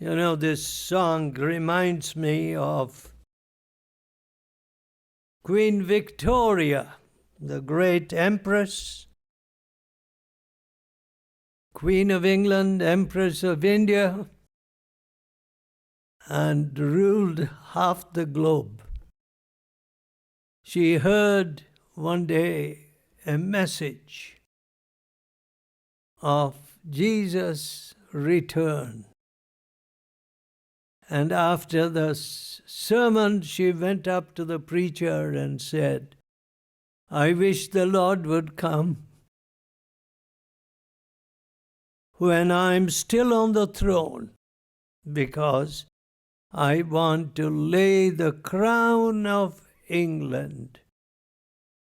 You know, this song reminds me of Queen Victoria, the great empress, Queen of England, Empress of India, and ruled half the globe. She heard one day a message of Jesus' return. And after the sermon, she went up to the preacher and said, "I wish the Lord would come when I'm still on the throne, because I want to lay the crown of England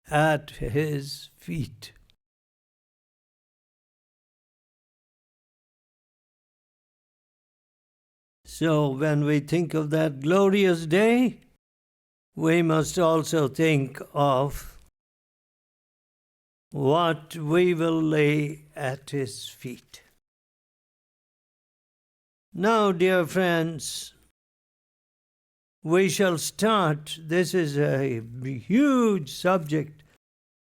at his feet." So when we think of that glorious day, we must also think of what we will lay at his feet. Now, dear friends, we shall start. This is a huge subject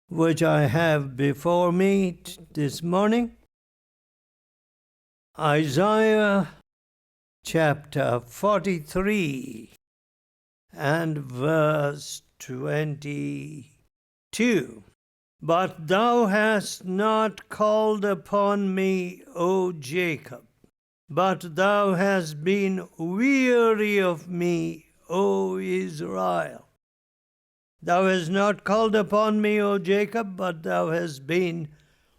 which I have before me this morning. Isaiah chapter 43 and verse 22. "But thou hast not called upon me, O Jacob, but thou hast been weary of me, O Israel. Thou hast not called upon me, O Jacob, but thou hast been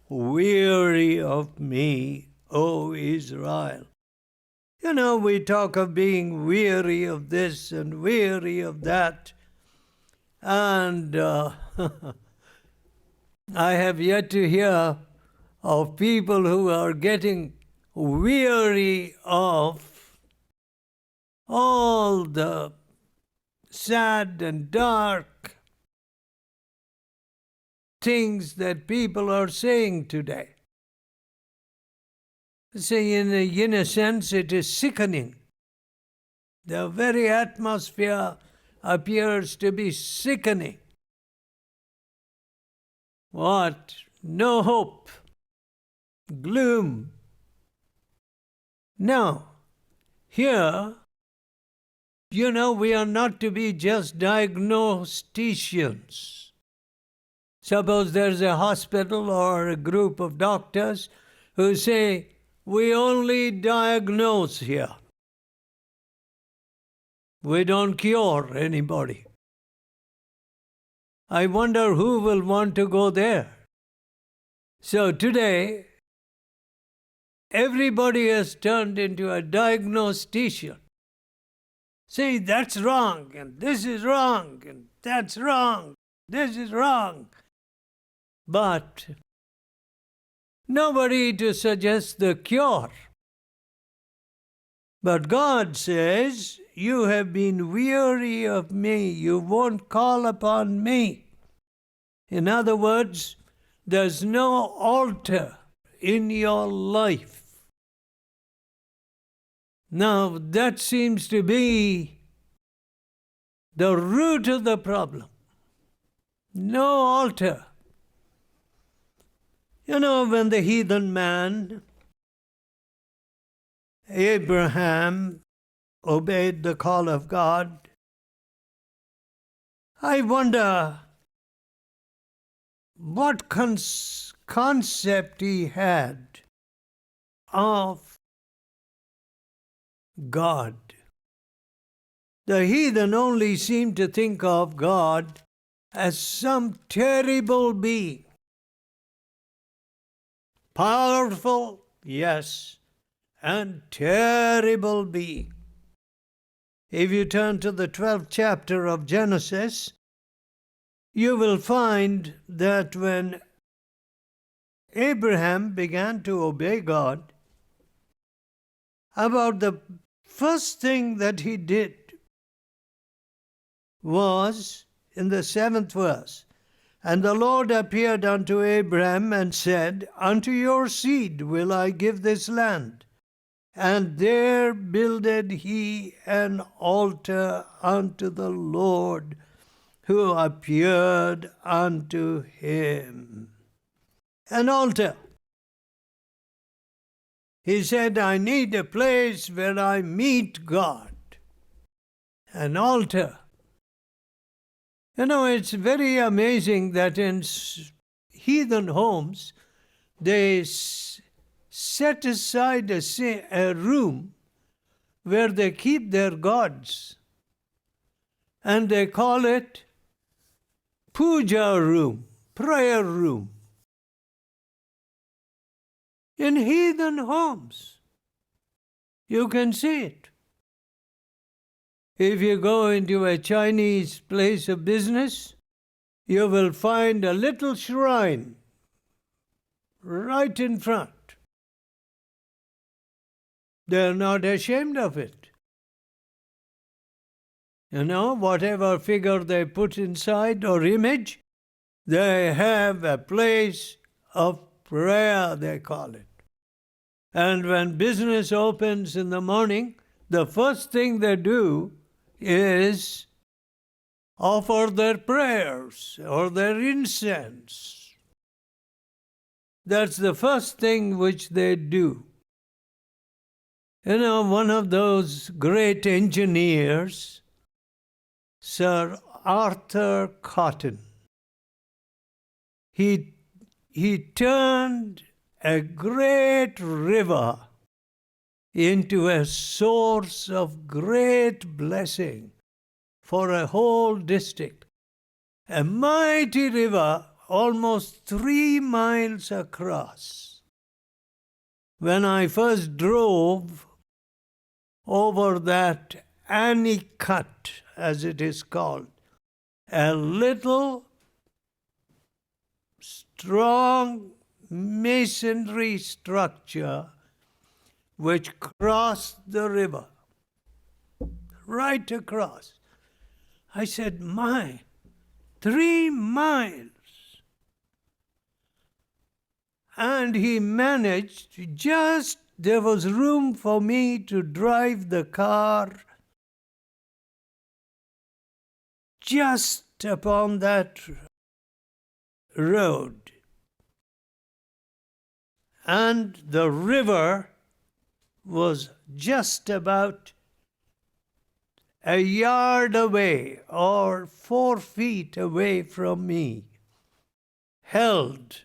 weary of me, O Israel." You know, we talk of being weary of this and weary of that. And I have yet to hear of people who are getting weary of all the sad and dark things that people are saying today. Say, in a sense, it is sickening. The very atmosphere appears to be sickening. What? No hope. Gloom. Now, here, you know, we are not to be just diagnosticians. Suppose there's a hospital or a group of doctors who say, "We only diagnose here. We don't cure anybody." I wonder who will want to go there. So today, everybody has turned into a diagnostician. Say, that's wrong, and this is wrong, and that's wrong, this is wrong. But nobody to suggest the cure. But God says, "You have been weary of me. You won't call upon me." In other words, there's no altar in your life. Now, that seems to be the root of the problem. No altar. You know, when the heathen man, Abraham, obeyed the call of God, I wonder what concept he had of God. The heathen only seemed to think of God as some terrible being. Powerful, yes, and terrible being. If you turn to the 12th chapter of Genesis, you will find that when Abraham began to obey God, about the first thing that he did was in the 7th verse. "And the Lord appeared unto Abraham and said, Unto your seed will I give this land. And there builded he an altar unto the Lord, who appeared unto him. An altar. He said, I need a place where I meet God. An altar. You know, it's very amazing that in heathen homes, they set aside a room where they keep their gods. And they call it puja room, prayer room. In heathen homes, you can see it. If you go into a Chinese place of business, you will find a little shrine right in front. They're not ashamed of it. You know, whatever figure they put inside or image, they have a place of prayer, they call it. And when business opens in the morning, the first thing they do is offer their prayers or their incense. That's the first thing which they do. You know, one of those great engineers, Sir Arthur Cotton, he turned a great river into a source of great blessing for a whole district. A mighty river almost 3 miles across. When I first drove over that Annie Cut, as it is called, a little strong masonry structure which crossed the river, right across. I said, my, 3 miles. And he managed there was room for me to drive the car just upon that road. And the river was just about a yard away or 4 feet away from me, held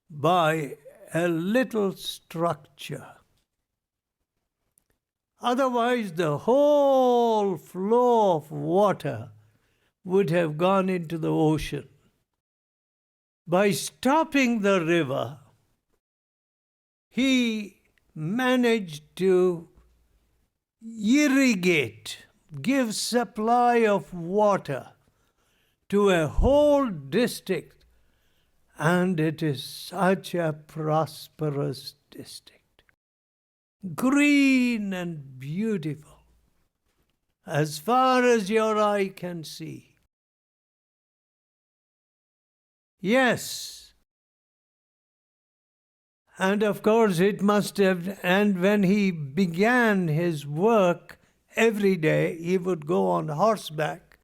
by a little structure. Otherwise, the whole flow of water would have gone into the ocean. By stopping the river, he managed to irrigate, give supply of water to a whole district, and it is such a prosperous district. Green and beautiful, as far as your eye can see. Yes. And of course it must have, and when he began his work every day, he would go on horseback.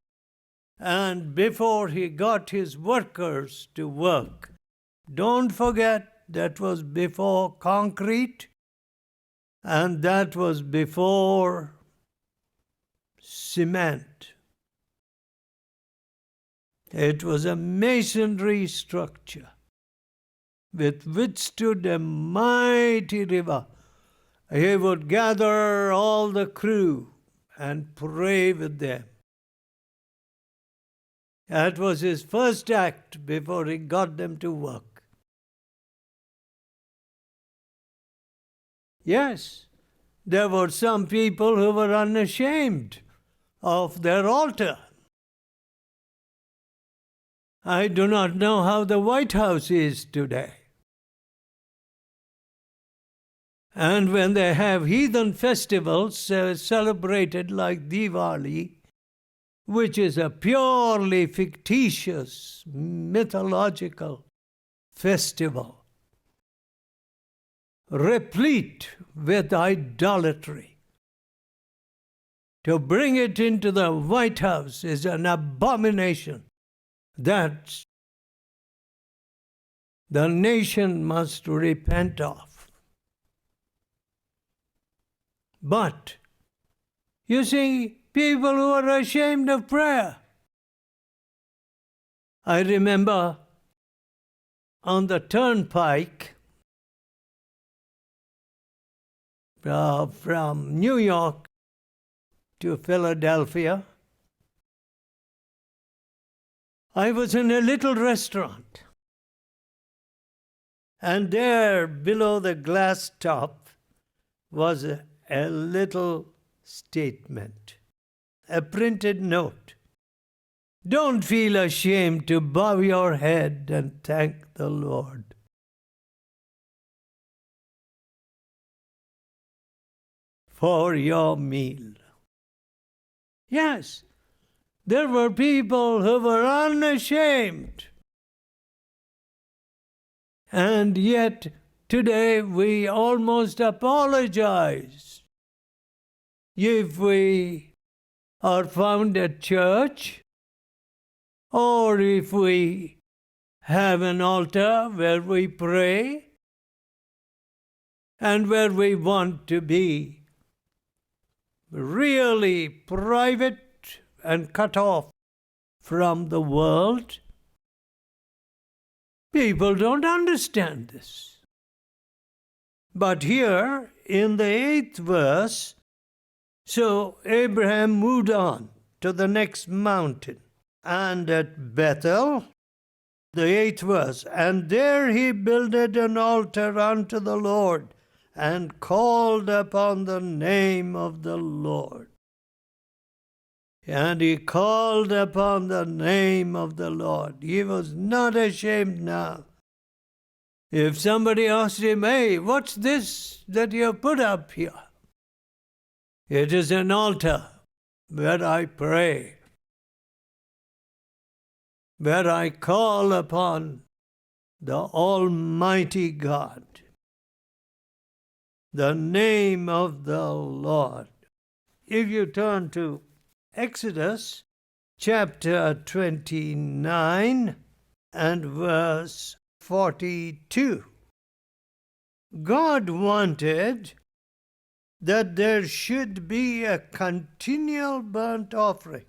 And before he got his workers to work, don't forget that was before concrete, and that was before cement. It was a masonry structure which withstood a mighty river. He would gather all the crew and pray with them. That was his first act before he got them to work. Yes, there were some people who were unashamed of their altar. I do not know how the White House is today. And when they have heathen festivals celebrated like Diwali, which is a purely fictitious, mythological festival, replete with idolatry. To bring it into the White House is an abomination that the nation must repent of. But, you see, people who are ashamed of prayer. I remember on the turnpike from New York to Philadelphia, I was in a little restaurant. And there, below the glass top, was a little statement, a printed note. Don't feel ashamed to bow your head and thank the Lord. For your meal. Yes, there were people who were unashamed. And yet, today we almost apologize if we are found at church, or if we have an altar where we pray and where we want to be really private and cut off from the world. People don't understand this. But here in the 8th verse, so Abraham moved on to the next mountain. And at Bethel, the 8th verse, and there he builded an altar unto the Lord and called upon the name of the Lord. And he called upon the name of the Lord. He was not ashamed now. If somebody asked him, hey, what's this that you put up here? It is an altar where I pray, where I call upon the Almighty God, the name of the Lord. If you turn to Exodus chapter 29 and verse 42, God wanted that there should be a continual burnt offering.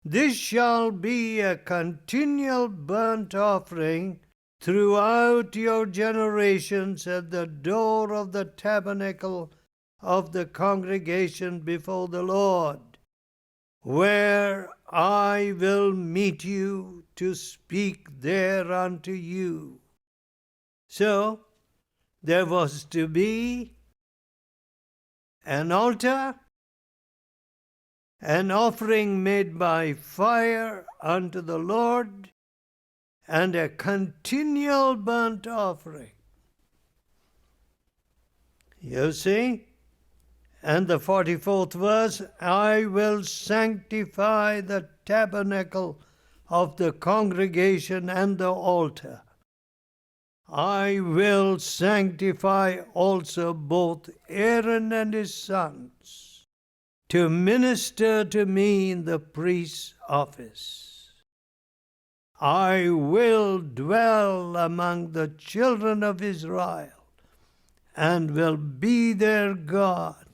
This shall be a continual burnt offering throughout your generations at the door of the tabernacle of the congregation before the Lord, where I will meet you to speak there unto you. So, there was to be an altar, an offering made by fire unto the Lord, and a continual burnt offering. You see? And the 44th verse, I will sanctify the tabernacle of the congregation and the altar. I will sanctify also both Aaron and his sons to minister to me in the priest's office. I will dwell among the children of Israel and will be their God.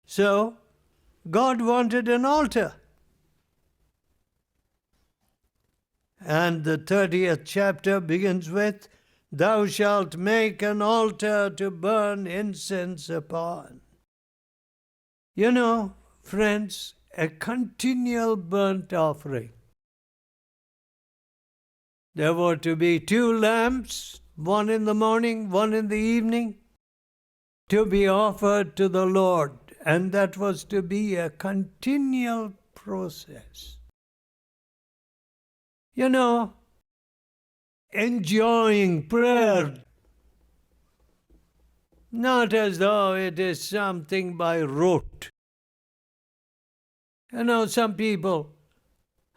So, God wanted an altar. And the 30th chapter begins with, Thou shalt make an altar to burn incense upon. You know, friends, a continual burnt offering. There were to be 2 lamps, one in the morning, one in the evening, to be offered to the Lord. And that was to be a continual process. You know, enjoying prayer, not as though it is something by rote. You know, some people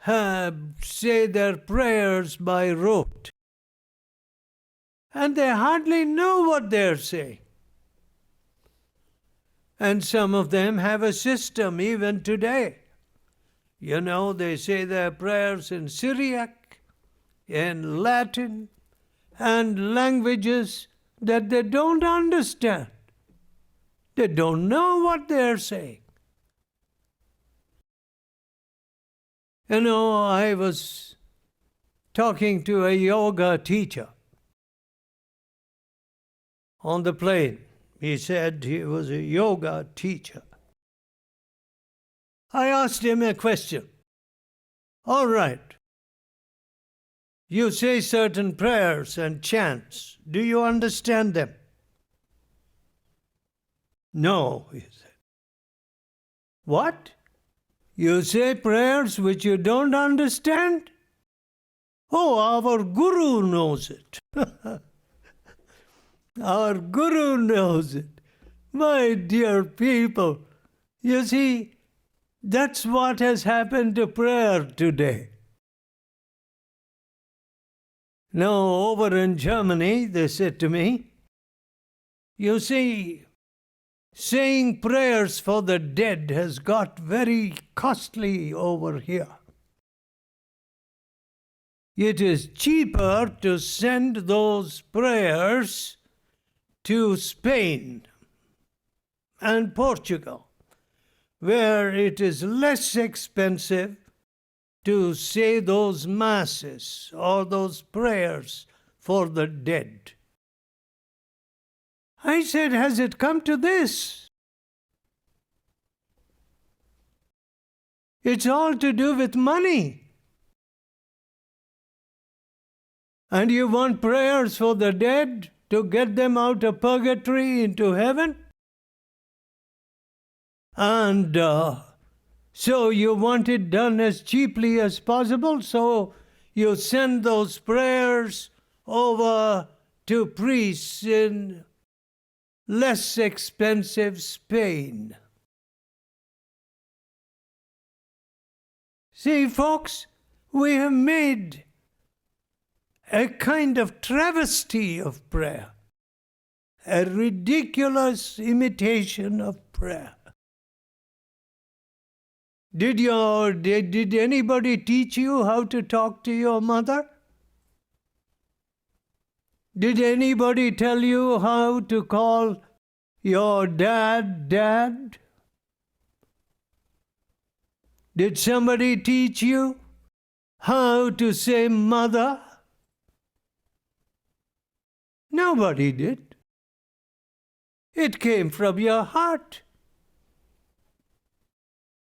say their prayers by rote. and they hardly know what they're saying. And some of them have a system even today. You know, they say their prayers in Syriac, in Latin, and languages that they don't understand. They don't know what they're saying. You know, I was talking to a yoga teacher on the plane. He said he was a yoga teacher. I asked him a question. All right, you say certain prayers and chants. Do you understand them? No, he said. What? You say prayers which you don't understand? Oh, our Guru knows it. Our Guru knows it. My dear people, you see, that's what has happened to prayer today. Now, over in Germany, they said to me, you see, saying prayers for the dead has got very costly over here. It is cheaper to send those prayers to Spain and Portugal, where it is less expensive to say those masses or those prayers for the dead. I said, has it come to this? It's all to do with money. And you want prayers for the dead to get them out of purgatory into heaven? And so you want it done as cheaply as possible, so you send those prayers over to priests in less expensive Spain. See, folks, we have made a kind of travesty of prayer, a ridiculous imitation of prayer. Did anybody teach you how to talk to your mother? Did anybody tell you how to call your dad, Dad? Did somebody teach you how to say mother? Nobody did. It came from your heart.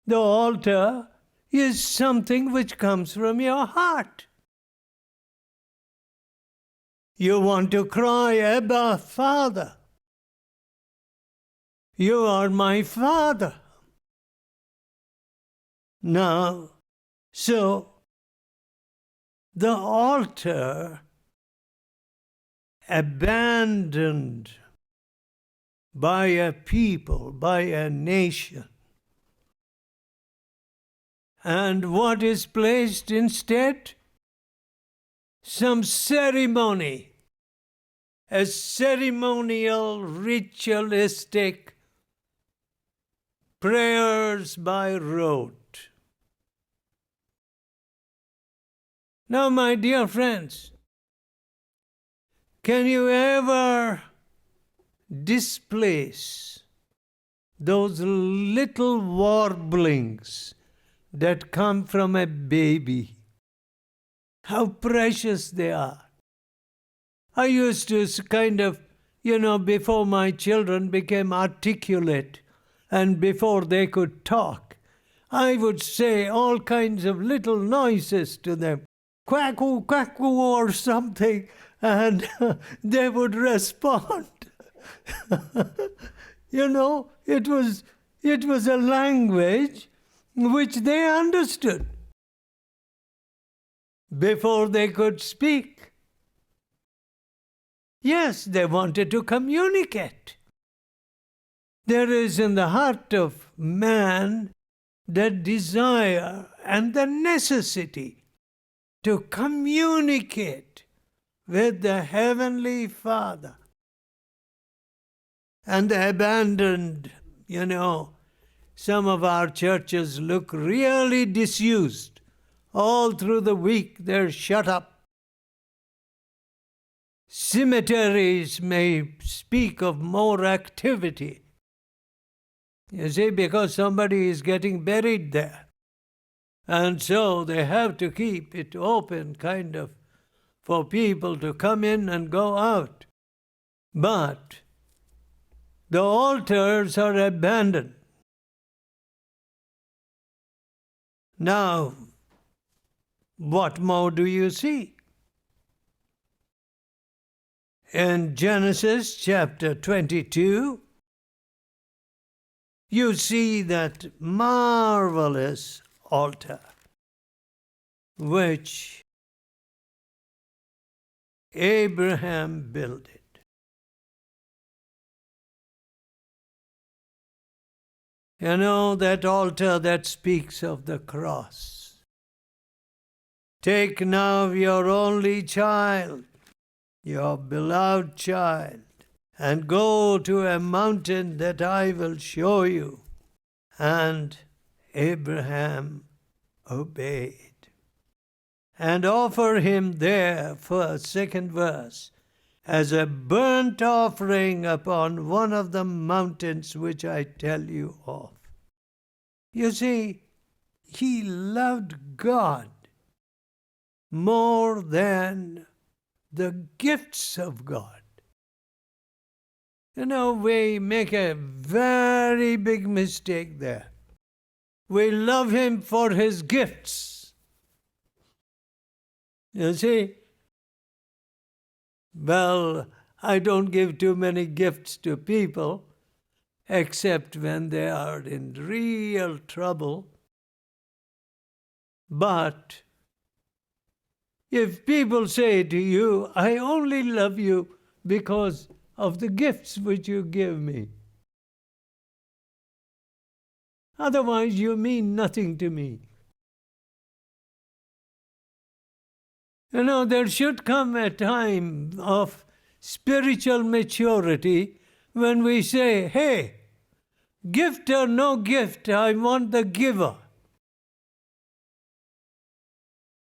The altar is something which comes from your heart. You want to cry, Abba, Father. You are my Father. Now, so the altar abandoned by a people, by a nation. And what is placed instead? Some ceremony, a ceremonial, ritualistic prayers by rote. Now, my dear friends, can you ever displace those little warblings that come from a baby? How precious they are. I used to kind of, before my children became articulate and before they could talk, I would say all kinds of little noises to them, quack-oo, quack-oo or something, and they would respond. It was a language which they understood before they could speak. Yes, they wanted to communicate. There is in the heart of man the desire and the necessity to communicate with the Heavenly Father. And the abandoned, some of our churches look really disused. All through the week they're shut up. Cemeteries may speak of more activity. You see, because somebody is getting buried there. And so they have to keep it open, kind of, for people to come in and go out. But the altars are abandoned. Now, what more do you see? In Genesis chapter 22, you see that marvelous altar which Abraham built it. That altar that speaks of the cross. Take now your only child, your beloved child, and go to a mountain that I will show you. And Abraham obeyed. And offer him there, for second verse, as a burnt offering upon one of the mountains which I tell you of. You see, he loved God more than the gifts of God. We make a very big mistake there. We love him for his gifts. You see? Well, I don't give too many gifts to people, except when they are in real trouble. But if people say to you, I only love you because of the gifts which you give me, otherwise you mean nothing to me. There should come a time of spiritual maturity when we say, hey, gift or no gift, I want the giver.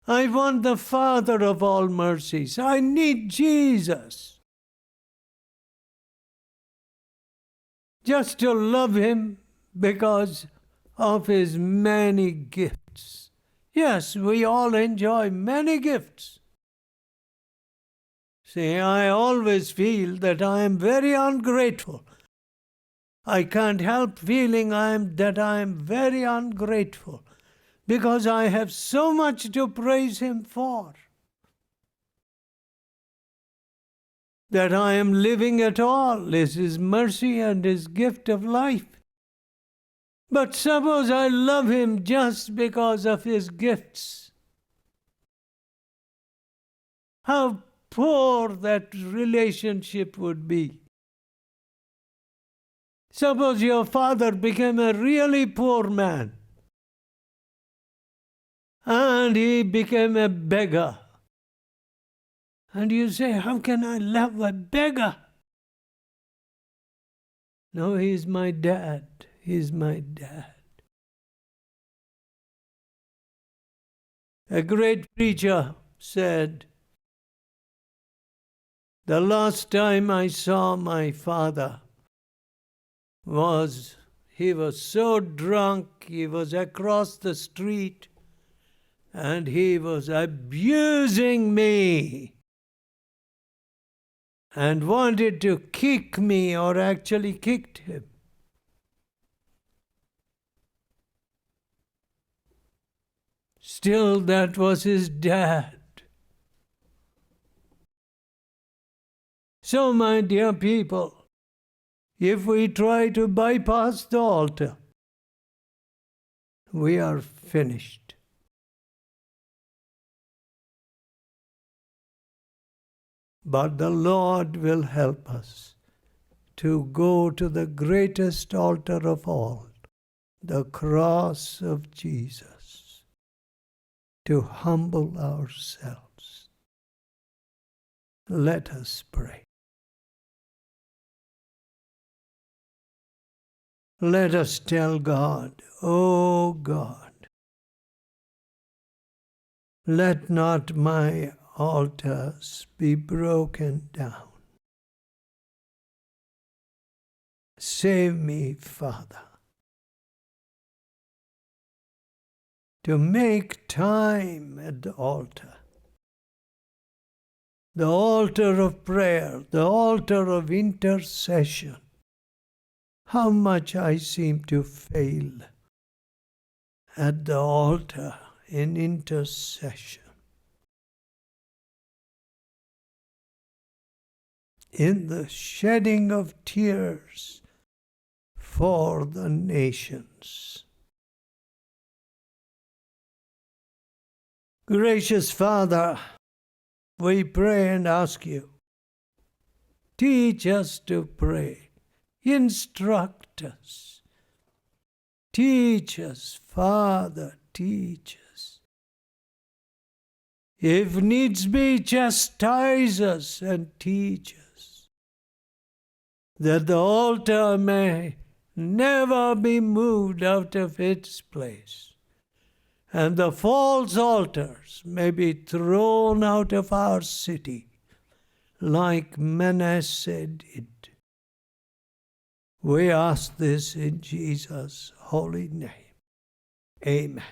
I want the Father of all mercies. I need Jesus. Just to love him because of his many gifts. Yes, we all enjoy many gifts. See, I always feel that I am very ungrateful. I can't help feeling that I am very ungrateful because I have so much to praise him for. That I am living at all is his mercy and his gift of life. But suppose I love him just because of his gifts. How poor that relationship would be. Suppose your father became a really poor man and he became a beggar. And you say, how can I love a beggar? No, he's my dad. He's my dad. A great preacher said, the last time I saw my father he was so drunk, he was across the street and he was abusing me and wanted to kick me, or actually kicked him. Still, that was his dad. So, my dear people, if we try to bypass the altar, we are finished. But the Lord will help us to go to the greatest altar of all, the cross of Jesus, to humble ourselves Let us pray. Let us tell God, O God, let not my altars be broken down. Save me, Father, to make time at the altar of prayer, the altar of intercession. How much I seem to fail at the altar in intercession. In the shedding of tears for the nations. Gracious Father, we pray and ask you, teach us to pray, instruct us, teach us, Father, teach us. If needs be, chastise us and teach us, that the altar may never be moved out of its place, and the false altars may be thrown out of our city, like Manasseh did. We ask this in Jesus' holy name. Amen.